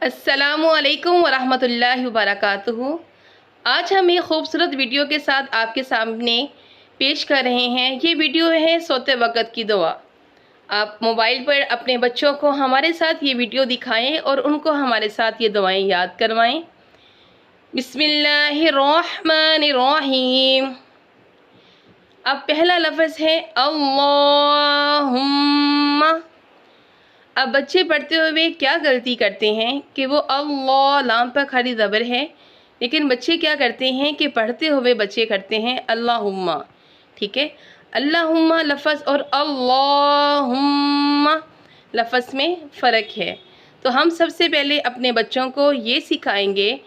अस्सलामु अलैकुम वरहमतुल्लाहि वबरकातुहू। आज हम एक खूबसूरत वीडियो के साथ आपके सामने पेश कर रहे हैं। ये वीडियो है सोते वक़्त की दुआ। आप मोबाइल पर अपने बच्चों को हमारे साथ ये वीडियो दिखाएं और उनको हमारे साथ ये दुआएं याद करवाएं। बिस्मिल्लाहिर्रहमानिर्रहीम। अब पहला लफ्ज़ है अल्लाहुम्मा। अब बच्चे पढ़ते हुए क्या गलती करते हैं कि वो अल्लाह लाम पर खड़ी ज़बर है, लेकिन बच्चे क्या करते हैं कि पढ़ते हुए बच्चे करते हैं अल्लाहुम्मा। ठीक है, अल्लाहुम्मा लफ़ज़ और अल्लाहुम्मा लफ़ज़ में फ़र्क है। तो हम सबसे पहले अपने बच्चों को ये सिखाएंगे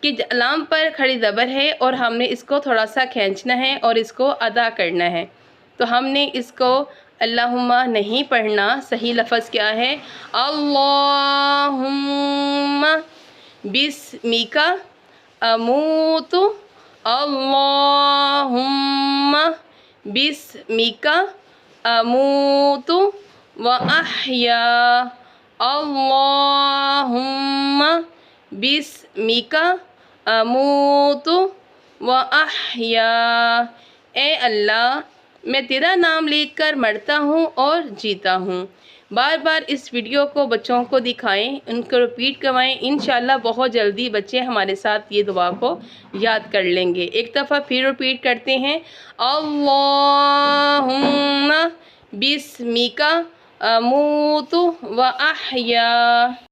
कि लाम पर खड़ी ज़बर है और हमने इसको थोड़ा सा खींचना है और इसको अदा करना है। तो हमने इसको अल्लाहुम्मा नहीं पढ़ना। सही लफ़ज़ क्या है? अल्लाहुम्मा बिस्मिका अमूतु। अल्लाहुम्मा बिस्मिका अमूतु व अहया। अल्लाहुम्मा बिस्मिका अमूतु व अहया। ए अल्लाह, मैं तेरा नाम लेकर मरता हूँ और जीता हूँ। बार बार इस वीडियो को बच्चों को दिखाएं, उनको रिपीट करवाएं। इंशाल्लाह बहुत जल्दी बच्चे हमारे साथ ये दुआ को याद कर लेंगे। एक दफ़ा फिर रिपीट करते हैं, अल्लाहुम्मा बिस्मिका अमूतु व अहया।